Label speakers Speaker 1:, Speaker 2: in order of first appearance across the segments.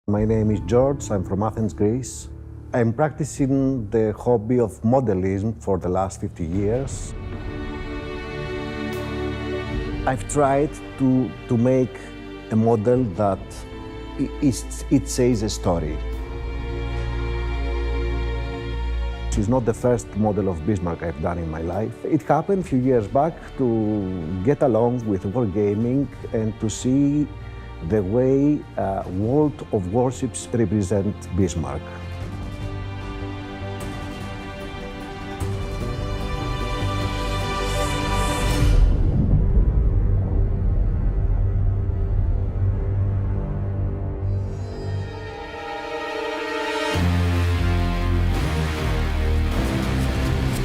Speaker 1: My name is George, I'm from Athens, Greece. I'm practicing the hobby of modelism for the last 50 years. I've tried to make a model that it says a story. She's not the first model of Bismarck I've done in my life. It happened a few years back to get along with wargaming and to see the way World-of-Worship represent Bismarck.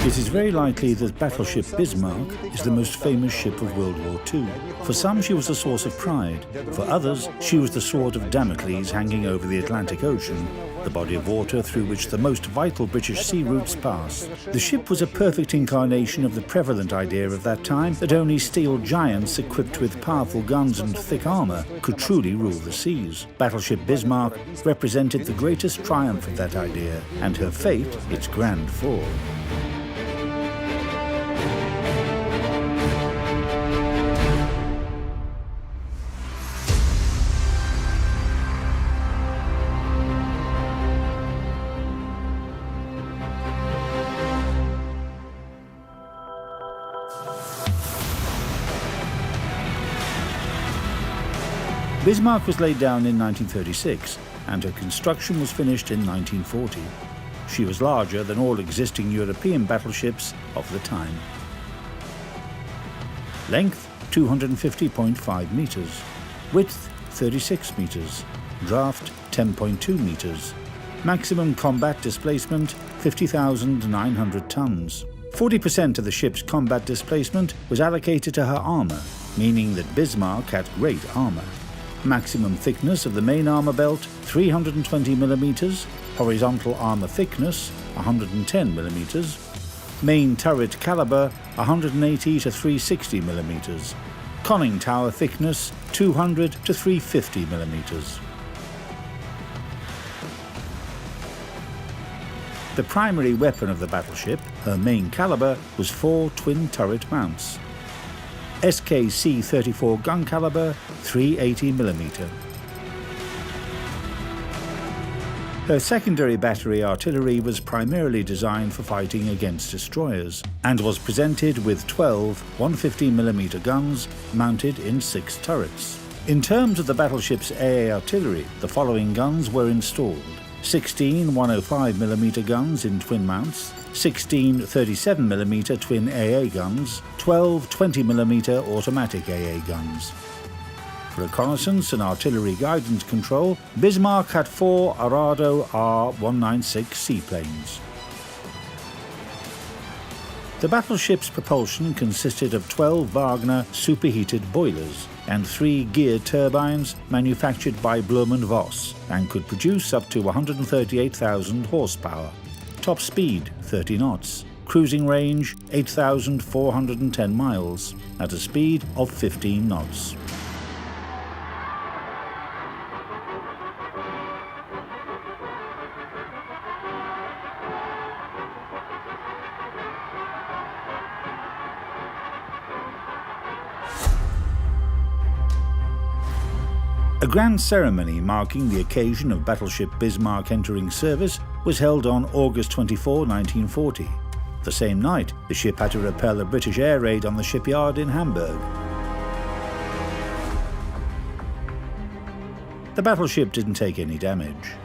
Speaker 2: It is very likely that battleship Bismarck is the most famous ship of World War II. For some, she was a source of pride. For others, she was the sword of Damocles hanging over the Atlantic Ocean, the body of water through which the most vital British sea routes pass. The ship was a perfect incarnation of the prevalent idea of that time that only steel giants equipped with powerful guns and thick armour could truly rule the seas. Battleship Bismarck represented the greatest triumph of that idea, and her fate its grand fall. Bismarck was laid down in 1936, and her construction was finished in 1940. She was larger than all existing European battleships of the time. Length 250.5 meters, width 36 meters, draft 10.2 meters, maximum combat displacement 50,900 tons. 40% of the ship's combat displacement was allocated to her armour, meaning that Bismarck had great armour. Maximum thickness of the main armour belt 320 millimeters, horizontal armour thickness 110 millimeters, main turret caliber 180 to 360 millimeters, conning tower thickness 200 to 350 millimeters. The primary weapon of the battleship, her main caliber, was 4 twin turret mounts. SKC 34 gun caliber, 380mm. Her secondary battery artillery was primarily designed for fighting against destroyers and was presented with 12 150mm guns mounted in 6 turrets. In terms of the battleship's AA artillery, the following guns were installed: 16 105mm guns in twin mounts, 16 37mm twin AA guns, 12 20mm automatic AA guns. For reconnaissance and artillery guidance control, Bismarck had 4 Arado R-196 seaplanes. The battleship's propulsion consisted of 12 Wagner superheated boilers and 3 gear turbines manufactured by Blohm & Voss and could produce up to 138,000 horsepower. Top speed 30 knots, cruising range 8,410 miles at a speed of 15 knots. A grand ceremony marking the occasion of battleship Bismarck entering service was held on August 24, 1940. The same night, the ship had to repel a British air raid on the shipyard in Hamburg. The battleship didn't take any damage.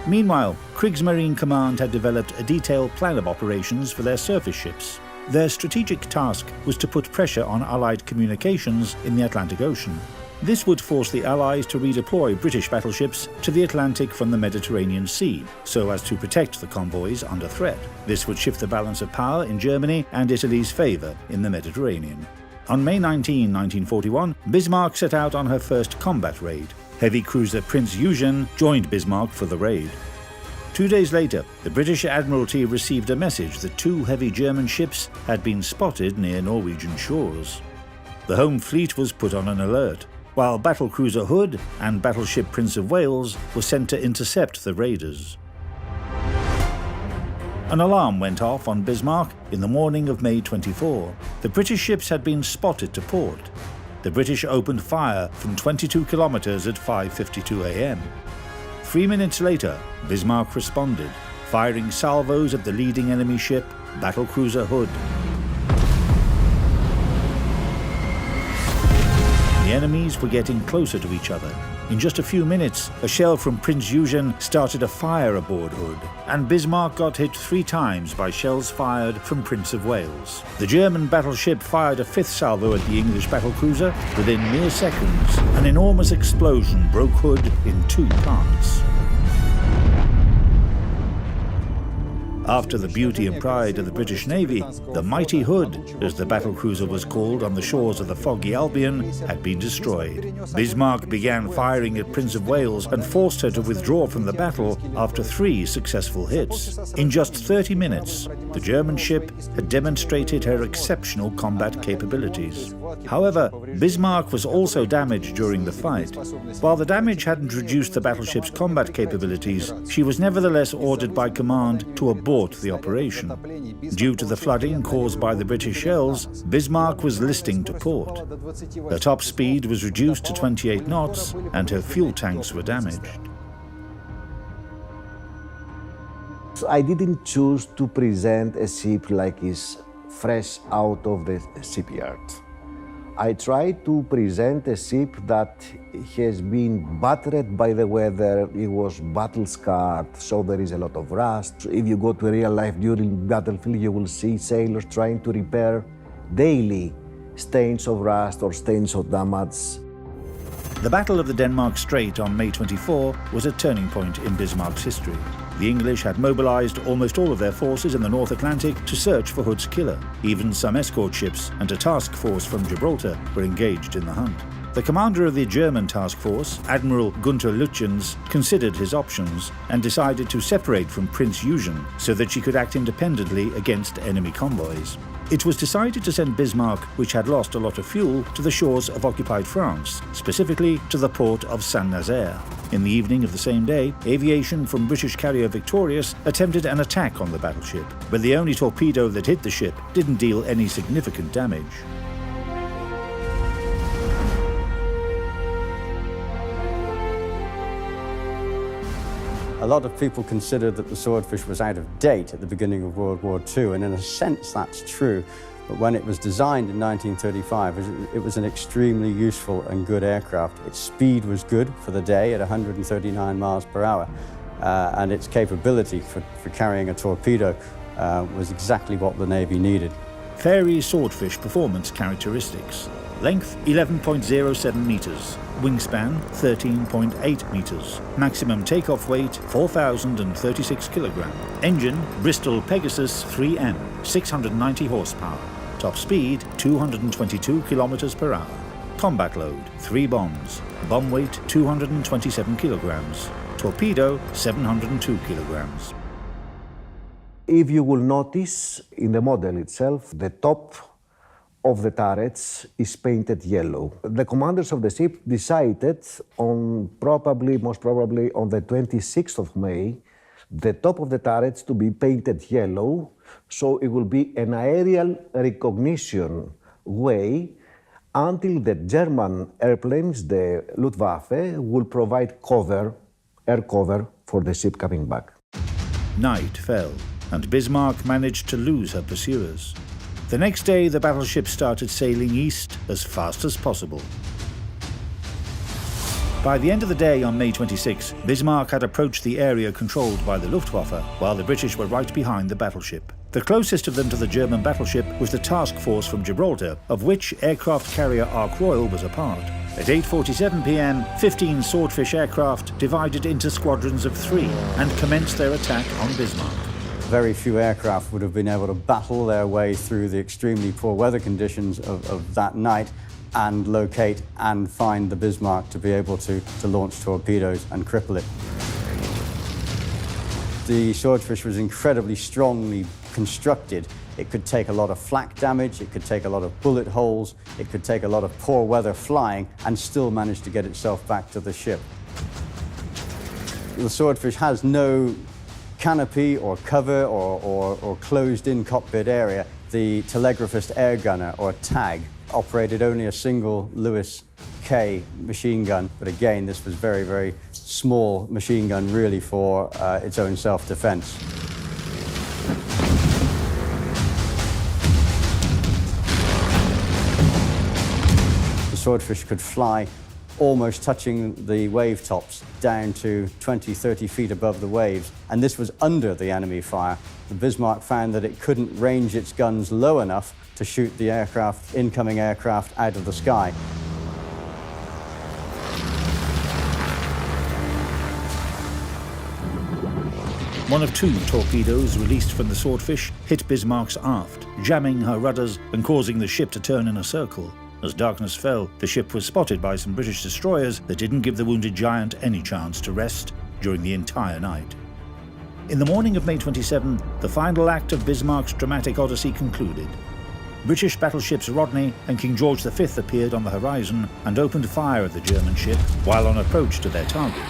Speaker 2: Meanwhile, Kriegsmarine Command had developed a detailed plan of operations for their surface ships. Their strategic task was to put pressure on Allied communications in the Atlantic Ocean. This would force the Allies to redeploy British battleships to the Atlantic from the Mediterranean Sea, so as to protect the convoys under threat. This would shift the balance of power in Germany and Italy's favour in the Mediterranean. On May 19, 1941, Bismarck set out on her first combat raid. Heavy cruiser Prince Eugen joined Bismarck for the raid. 2 days later, the British Admiralty received a message that 2 heavy German ships had been spotted near Norwegian shores. The home fleet was put on an alert. while battlecruiser Hood and battleship Prince of Wales were sent to intercept the raiders. An alarm went off on Bismarck in the morning of May 24. The British ships had been spotted to port. The British opened fire from 22 kilometers at 5:52 a.m. 3 minutes later, Bismarck responded, firing salvos at the leading enemy ship, battlecruiser Hood. The enemies were getting closer to each other. In just a few minutes, a shell from Prince Eugen started a fire aboard Hood, and Bismarck got hit 3 times by shells fired from Prince of Wales. The German battleship fired a 5th salvo at the English battlecruiser. Within mere seconds, an enormous explosion broke Hood in 2 parts. After the beauty and pride of the British Navy, the mighty Hood, as the battlecruiser was called on the shores of the foggy Albion, had been destroyed. Bismarck began firing at Prince of Wales and forced her to withdraw from the battle after 3 successful hits. In just 30 minutes, the German ship had demonstrated her exceptional combat capabilities. However, Bismarck was also damaged during the fight. While the damage hadn't reduced the battleship's combat capabilities, she was nevertheless ordered by command to abort the operation. Due to the flooding caused by the British shells, Bismarck was listing to port. Her top speed was reduced to 28 knots and her fuel tanks were damaged.
Speaker 1: I didn't choose to present a ship like it's fresh out of the shipyard. I tried to present a ship that has been battered by the weather. It was battle-scarred, so there is a lot of rust. If you go to real life during battlefield, you will see sailors trying to repair daily stains of rust or stains of damage.
Speaker 2: The Battle of the Denmark Strait on May 24 was a turning point in Bismarck's history. The English had mobilized almost all of their forces in the North Atlantic to search for Hood's killer. Even some escort ships and a task force from Gibraltar were engaged in the hunt. The commander of the German task force, Admiral Gunther Lütjens, considered his options and decided to separate from Prince Eugen so that she could act independently against enemy convoys. It was decided to send Bismarck, which had lost a lot of fuel, to the shores of occupied France, specifically to the port of Saint-Nazaire. In the evening of the same day, aviation from British carrier Victorious attempted an attack on the battleship, but the only torpedo that hit the ship didn't deal any significant damage.
Speaker 3: A lot of people considered that the Swordfish was out of date at the beginning of World War II, and in a sense that's true. But when it was designed in 1935, it was an extremely useful and good aircraft. Its speed was good for the day at 139 miles per hour, and its capability for carrying a torpedo was exactly what the Navy needed.
Speaker 2: Fairey's Swordfish performance characteristics. Length 11.07 meters, wingspan 13.8 meters, maximum takeoff weight 4,036 kilograms, engine Bristol Pegasus 3M, 690 horsepower, top speed 222 kilometers per hour, combat load 3 bombs, bomb weight 227 kilograms, torpedo 702 kilograms.
Speaker 1: If you will notice in the model itself, the top of the turrets is painted yellow. The commanders of the ship decided on most probably on the 26th of May, the top of the turrets to be painted yellow, so it will be an aerial recognition way until the German airplanes, the Luftwaffe, will provide air cover for the ship coming back.
Speaker 2: Night fell, and Bismarck managed to lose her pursuers. The next day, the battleship started sailing east as fast as possible. By the end of the day on May 26, Bismarck had approached the area controlled by the Luftwaffe, while the British were right behind the battleship. The closest of them to the German battleship was the task force from Gibraltar, of which aircraft carrier Ark Royal was a part. At 8:47 p.m, 15 Swordfish aircraft divided into squadrons of 3 and commenced their attack on Bismarck.
Speaker 3: Very few aircraft would have been able to battle their way through the extremely poor weather conditions of that night and locate and find the Bismarck to be able to launch torpedoes and cripple it. The Swordfish was incredibly strongly constructed It could take a lot of flak damage, it could take a lot of bullet holes, it could take a lot of poor weather flying and still manage to get itself back to the ship. The Swordfish has no canopy or cover or closed-in cockpit area. The telegraphist air gunner, or TAG, operated only a single Lewis K machine gun, but again, this was very, very small machine gun really for its own self-defense. The Swordfish could fly almost touching the wave tops down to 20, 30 feet above the waves, and this was under the enemy fire. The Bismarck found that it couldn't range its guns low enough to shoot the aircraft, incoming aircraft, out of the sky.
Speaker 2: One of 2 torpedoes released from the Swordfish hit Bismarck's aft, jamming her rudders and causing the ship to turn in a circle. As darkness fell, the ship was spotted by some British destroyers that didn't give the wounded giant any chance to rest during the entire night. In the morning of May 27, the final act of Bismarck's dramatic odyssey concluded. British battleships Rodney and King George V appeared on the horizon and opened fire at the German ship while on approach to their target.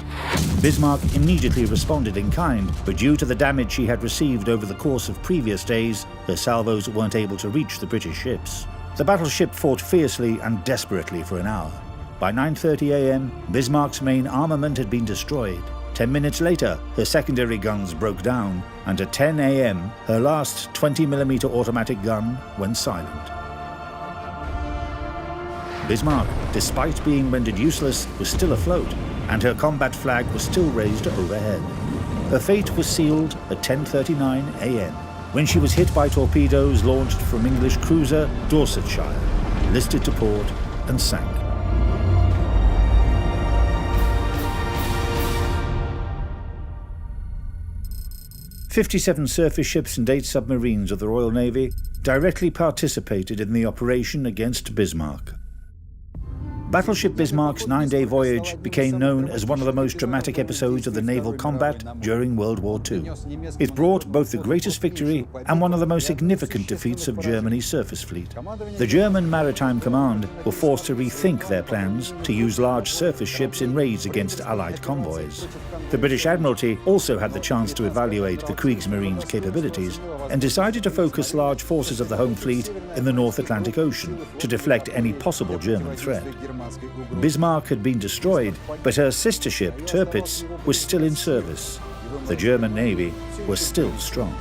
Speaker 2: Bismarck immediately responded in kind, but due to the damage she had received over the course of previous days, her salvos weren't able to reach the British ships. The battleship fought fiercely and desperately for an hour. By 9:30 a.m., Bismarck's main armament had been destroyed. 10 minutes later, her secondary guns broke down, and at 10 a.m., her last 20mm automatic gun went silent. Bismarck, despite being rendered useless, was still afloat, and her combat flag was still raised overhead. Her fate was sealed at 10:39 a.m. when she was hit by torpedoes launched from English cruiser Dorsetshire, listed to port and sank. "57 surface ships and 8 submarines of the Royal Navy directly participated in the operation against Bismarck. Battleship Bismarck's 9-day voyage became known as one of the most dramatic episodes of the naval combat during World War II. It brought both the greatest victory and one of the most significant defeats of Germany's surface fleet. The German Maritime Command were forced to rethink their plans to use large surface ships in raids against Allied convoys. The British Admiralty also had the chance to evaluate the Kriegsmarine's capabilities and decided to focus large forces of the home fleet in the North Atlantic Ocean to deflect any possible German threat. Bismarck had been destroyed, but her sister ship, Tirpitz, was still in service. The German Navy was still strong.